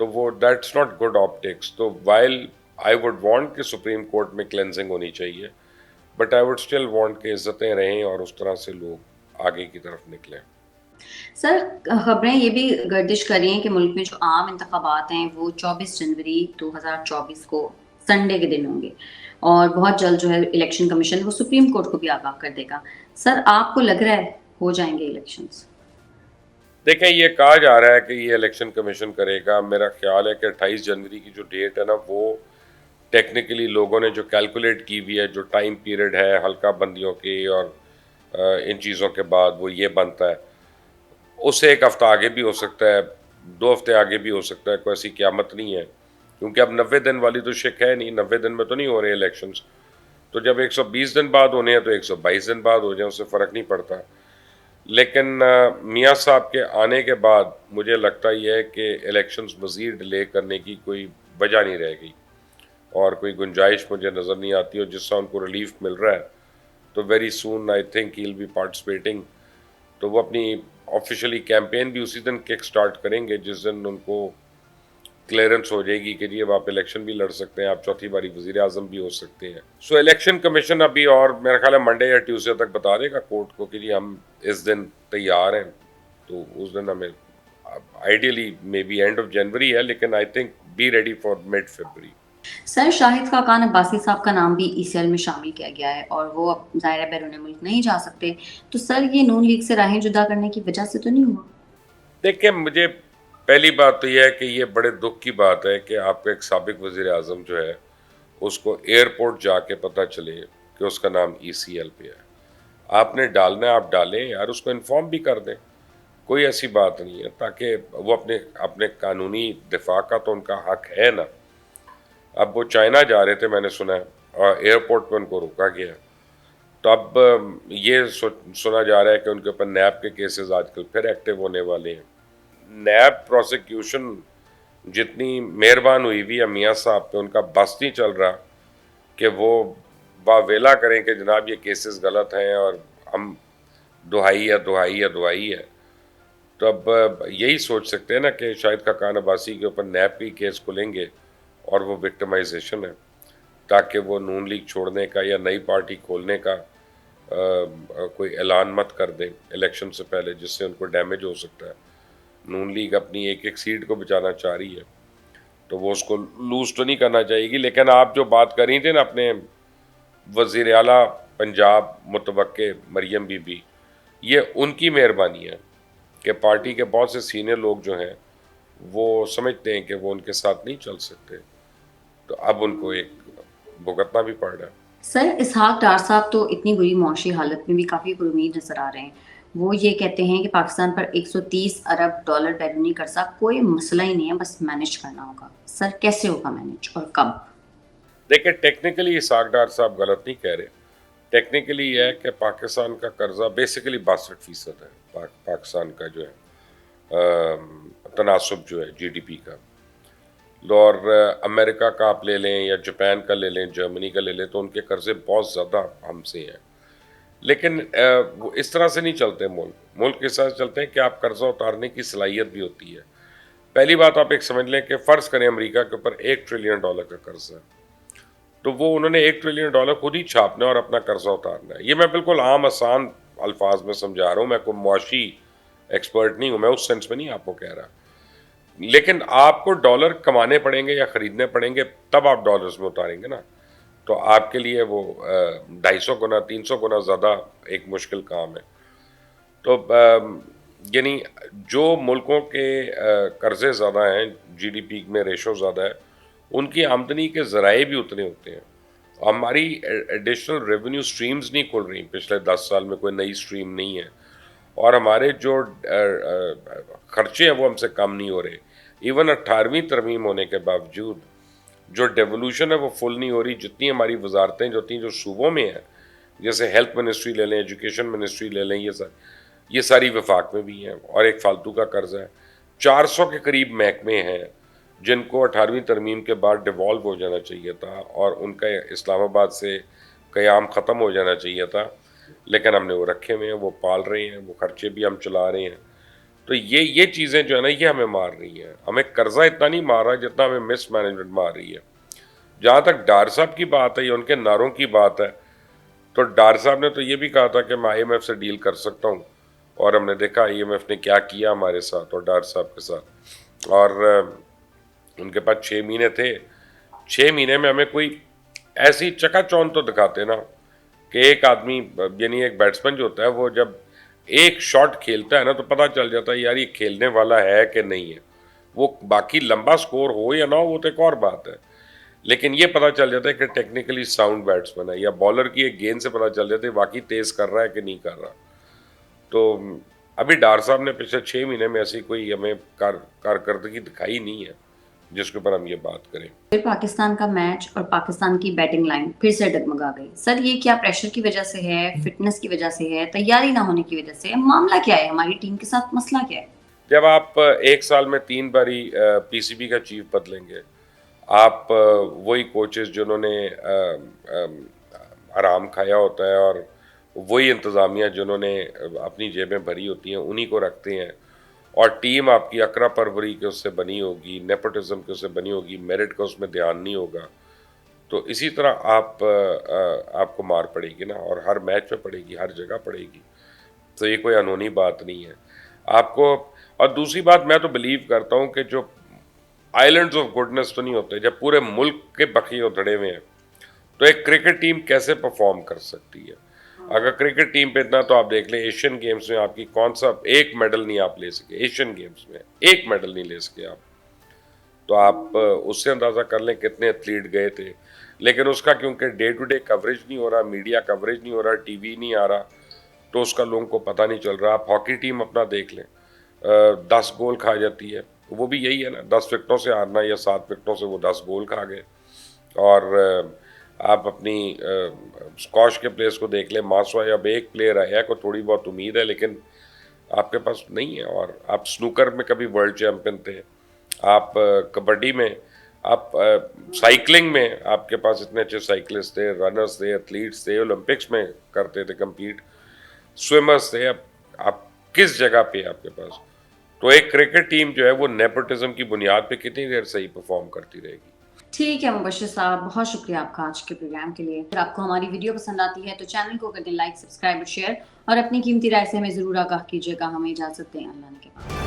تو وہ that's not good optics. تو وائل آئی وڈ وانٹ کہ سپریم کورٹ میں کلینزنگ ہونی چاہیے, but I would still want کہ عزتیں رہیں اور اس طرح سے لوگ آگے کی طرف نکلیں. سر خبریں یہ بھی گردش کر رہی ہیں کہ ملک میں جو عام انتخابات ہیں وہ 24 جنوری 2024 کو سنڈے کے دن ہوں گے, اور بہت جلد جو ہے الیکشن کمیشن وہ سپریم کورٹ کو بھی آگاہ کر دے گا. سر آپ کو لگ رہا ہے ہو جائیں گے الیکشنز؟ دیکھیں, یہ کہا جا رہا ہے کہ یہ الیکشن کمیشن کرے گا. میرا خیال ہے کہ 28 جنوری کی جو ڈیٹ ہے نا, وہ ٹیکنیکلی لوگوں نے جو کیلکولیٹ کی ہوئی ہے, جو ٹائم پیریڈ ہے حلقہ بندیوں کی اور ان چیزوں کے بعد وہ یہ بنتا ہے, اس سے ایک ہفتہ آگے بھی ہو سکتا ہے, 2 ہفتے آگے بھی ہو سکتا ہے. کوئی ایسی قیامت نہیں ہے, کیونکہ اب 90 دن والی تو شک ہے نہیں. 90 دن میں تو نہیں ہو رہے الیکشنز, تو جب 120 دن بعد ہونے ہیں تو 122 دن بعد ہو جائیں, اس سے فرق نہیں پڑتا. لیکن میاں صاحب کے آنے کے بعد مجھے لگتا یہ ہے کہ الیکشنز مزید ڈیلے کرنے کی کوئی وجہ نہیں رہ گئی, اور کوئی گنجائش مجھے نظر نہیں آتی. اور جس سے ان کو ریلیف مل رہا ہے تو very soon I think he will be participating. تو وہ اپنی آفیشیلی کیمپین بھی اسی دن کک سٹارٹ کریں گے جس دن ان کو کلیئرنس ہو جائے گی کہ جی اب آپ الیکشن بھی لڑ سکتے ہیں, آپ چوتھی باری وزیر اعظم بھی ہو سکتے ہیں. سو الیکشن کمیشن ابھی, اور میرا خیال ہے منڈے یا ٹیوزڈے تک بتا دے گا کورٹ کو کہ جی ہم اس دن تیار ہیں. تو اس دن ہمیں ideally may be end of January ہے, لیکن I think be ready for mid February. Sir Shahid Khaqan Abbasi صاحب کا نام بھی ای سی ایل میں شامل کیا گیا ہے, اور وہ اب ظاہر ہے بیرون ملک نہیں جا سکتے. تو سر یہ نون لیگ سے راہیں جدا کرنے کی وجہ سے تو نہیں ہوا؟ دیکھیں, مجھے پہلی بات تو یہ ہے کہ یہ بڑے دکھ کی بات ہے کہ آپ کا ایک سابق وزیر اعظم جو ہے اس کو ایئرپورٹ جا کے پتہ چلے کہ اس کا نام ای سی ایل پہ ہے. آپ نے ڈالنا ہے آپ ڈالیں یار, اس کو انفارم بھی کر دیں, کوئی ایسی بات نہیں ہے, تاکہ وہ اپنے قانونی دفاع کا تو ان کا حق ہے نا. اب وہ چائنا جا رہے تھے میں نے سنا ہے, اور ایئرپورٹ پہ ان کو روکا گیا. تو اب یہ سنا جا رہا ہے کہ ان کے اوپر نیب کے کیسز آج کل پھر ایکٹیو ہونے والے ہیں. نیب پروسیکیوشن جتنی مہربان ہوئی ہوئی ہے میاں صاحب پہ, ان کا بس نہیں چل رہا کہ وہ واویلا کریں کہ جناب یہ کیسز غلط ہیں اور ہم دہائی ہے. تو اب یہی سوچ سکتے ہیں نا کہ شاہد خاقان عباسی کے اوپر نیب کی کیس کھلیں گے, اور وہ وکٹمائزیشن ہے, تاکہ وہ نون لیگ چھوڑنے کا یا نئی پارٹی کھولنے کا کوئی اعلان مت کر دیں الیکشن سے پہلے, جس سے ان کو ڈیمیج ہو سکتا ہے. نون لیگ اپنی ایک سیٹ کو بچانا چاہ رہی ہے, تو وہ اس کو لوز تو نہیں کرنا چاہیے گی. لیکن آپ جو بات کر رہی تھے نا اپنے وزیر اعلیٰ پنجاب متوقع مریم بی بی, یہ ان کی مہربانی ہے کہ پارٹی کے بہت سے سینئر لوگ جو ہیں وہ سمجھتے ہیں کہ وہ ان کے ساتھ نہیں چل سکتے, تو اب ان کو ایک بھگتنا بھی پڑ رہا ہے. سر اسحاق ڈار صاحب تو اتنی بری معاشی حالت میں بھی کافی پر امید نظر آ رہے ہیں. وہ یہ کہتے ہیں کہ پاکستان پر 130 ارب ڈالر بیرونی قرضہ کوئی مسئلہ ہی نہیں ہے, بس مینیج کرنا ہوگا. سر کیسے ہوگا مینیج اور کب؟ دیکھیں, ٹیکنیکلی اسحاق ڈار صاحب غلط نہیں کہہ رہے. ٹیکنیکلی یہ ہے کہ پاکستان کا قرضہ بیسیکلی 62% ہے. پاکستان کا جو ہے تناسب جو ہے جی ڈی پی کا, اور امریکہ کا آپ لے لیں یا جاپان کا لے لیں, جرمنی کا لے لیں, تو ان کے قرضے بہت زیادہ ہم سے ہیں. لیکن وہ اس طرح سے نہیں چلتے. ملک اس طرح سے چلتے ہیں کہ آپ قرضہ اتارنے کی صلاحیت بھی ہوتی ہے. پہلی بات آپ ایک سمجھ لیں کہ فرض کریں امریکہ کے اوپر $1 ٹریلین کا قرض ہے, تو وہ انہوں نے $1 ٹریلین خود ہی چھاپنا ہے اور اپنا قرضہ اتارنا ہے. یہ میں بالکل عام آسان الفاظ میں سمجھا رہا ہوں, میں کوئی معاشی ایکسپرٹ نہیں ہوں, میں اس سینس میں نہیں آپ کو کہہ رہا. لیکن آپ کو ڈالر کمانے پڑیں گے یا خریدنے پڑیں گے, تب آپ ڈالرز میں اتاریں گے نا. تو آپ کے لیے وہ 250 گنا 300 گنا زیادہ ایک مشکل کام ہے. تو یعنی جو ملکوں کے قرضے زیادہ ہیں, جی ڈی پی میں ریشو زیادہ ہے, ان کی آمدنی کے ذرائع بھی اتنے ہوتے ہیں. ہماری ایڈیشنل ریونیو سٹریمز نہیں کھل رہی, پچھلے 10 سال میں کوئی نئی سٹریم نہیں ہے, اور ہمارے جو خرچے ہیں وہ ہم سے کم نہیں ہو رہے. ایون 18ویں ترمیم ہونے کے باوجود جو ڈیولوشن ہے وہ فل نہیں ہو رہی. جتنی ہماری وزارتیں جو تھیں جو صوبوں میں ہیں, جیسے ہیلتھ منسٹری لے لیں, ایجوکیشن منسٹری لے لیں, یہ ساری وفاق میں بھی ہیں, اور ایک فالتو کا قرض ہے. 400 کے قریب محکمے ہیں جن کو 18ویں ترمیم کے بعد ڈیوالو ہو جانا چاہیے تھا, اور ان کا اسلام آباد سے قیام ختم ہو جانا چاہیے تھا, لیکن ہم نے وہ رکھے ہوئے ہیں, وہ پال رہے ہیں, وہ خرچے بھی ہم چلا رہے ہیں. تو یہ چیزیں جو ہے نا یہ ہمیں مار رہی ہیں. ہمیں قرضہ اتنا نہیں مار رہا جتنا ہمیں مس مینجمنٹ مار رہی ہے. جہاں تک ڈار صاحب کی بات ہے یا ان کے نعروں کی بات ہے تو ڈار صاحب نے تو یہ بھی کہا تھا کہ میں آئی ایم ایف سے ڈیل کر سکتا ہوں, اور ہم نے دیکھا آئی ایم ایف نے کیا کیا ہمارے ساتھ اور ڈار صاحب کے ساتھ. اور ان کے پاس 6 مہینے تھے. 6 مہینے میں ہمیں کوئی ایسی چکا چوند تو دکھاتے نا کہ ایک آدمی یعنی ایک بیٹسمین جو ہوتا ہے وہ جب ایک شاٹ کھیلتا ہے نا تو پتہ چل جاتا ہے یار یہ کھیلنے والا ہے کہ نہیں ہے. وہ باقی لمبا سکور ہو یا نہ ہو وہ تو ایک اور بات ہے, لیکن یہ پتہ چل جاتا ہے کہ ٹیکنیکلی ساؤنڈ بیٹسمین ہے, یا بالر کی ایک گیند سے پتہ چل جاتا ہے واقعی تیز کر رہا ہے کہ نہیں کر رہا. تو ابھی ڈار صاحب نے پچھلے 6 مہینے میں ایسی کوئی ہمیں کارکردگی دکھائی نہیں ہے جس کے اوپر ہم یہ بات کریں. پھر پاکستان کا میچ اور پاکستان کی بیٹنگ لائن پھر سے ڈگمگا گئی. سر یہ کیا پریشر کی وجہ سے ہے, فٹنس کی وجہ سے ہے, تیاری نہ ہونے کی وجہ سے, معاملہ کیا ہے, ہماری ٹیم کے ساتھ مسئلہ کیا ہے؟ جب آپ ایک سال میں 3 باری پی سی بی کا چیف بدلیں گے, آپ وہی کوچز جنہوں نے آرام کھایا ہوتا ہے اور وہی انتظامیہ جنہوں نے اپنی جیبیں بھری ہوتی ہیں انہی کو رکھتے ہیں, اور ٹیم آپ کی اکرا پروری کے اس سے بنی ہوگی, نیپوٹزم کے اس سے بنی ہوگی, میرٹ کا اس میں دھیان نہیں ہوگا, تو اسی طرح آپ کو مار پڑے گی نا, اور ہر میچ میں پڑے گی, ہر جگہ پڑے گی. تو یہ کوئی انہونی بات نہیں ہے آپ کو. اور دوسری بات میں تو بلیو کرتا ہوں کہ جو آئیلینڈز آف گڈنس تو نہیں ہوتے, جب پورے ملک کے بقیے ادھڑے ہوئے ہیں تو ایک کرکٹ ٹیم کیسے پرفارم کر سکتی ہے. اگر کرکٹ ٹیم پہ اتنا تو آپ دیکھ لیں ایشین گیمز میں آپ کی کون سا ایک میڈل نہیں آپ لے سکے, ایشین گیمز میں ایک میڈل نہیں لے سکے آپ, تو آپ اس سے اندازہ کر لیں کتنے ایتھلیٹ گئے تھے. لیکن اس کا کیونکہ ڈے ٹو ڈے کوریج نہیں ہو رہا, میڈیا کوریج نہیں ہو رہا, ٹی وی نہیں آ رہا, تو اس کا لوگوں کو پتہ نہیں چل رہا. آپ ہاکی ٹیم اپنا دیکھ لیں, 10 گول کھا جاتی ہے, وہ بھی یہی ہے نا, 10 وکٹوں سے ہارنا یا 7 وکٹوں سے وہ 10 گول کھا گئے. اور آپ اپنی اسکواش کے پلیئرس کو دیکھ لیں, ماسوا اب ایک پلیئر آیا کو تھوڑی بہت امید ہے لیکن آپ کے پاس نہیں ہے. اور آپ سنوکر میں کبھی ورلڈ چیمپئن تھے, آپ کبڈی میں, آپ سائیکلنگ میں آپ کے پاس اتنے اچھے سائیکلسٹ تھے, رنرز تھے, ایتھلیٹس تھے, اولمپکس میں کرتے تھے کمپیٹ, سوئمرز تھے. اب آپ کس جگہ پہ آپ کے پاس, تو ایک کرکٹ ٹیم جو ہے وہ نیپوٹزم کی بنیاد پہ کتنی دیر صحیح پرفارم کرتی رہے گی. ٹھیک ہے مبشر صاحب, بہت شکریہ آپ کا آج کے پروگرام کے لیے. اگر آپ کو ہماری ویڈیو پسند آتی ہے تو چینل کو کر دیں لائک, سبسکرائب اور شیئر, اور اپنی قیمتی رائے سے ہمیں ضرور آگاہ کیجیے گا. ہمیں اجازت دیں, اللہ نے کے بعد.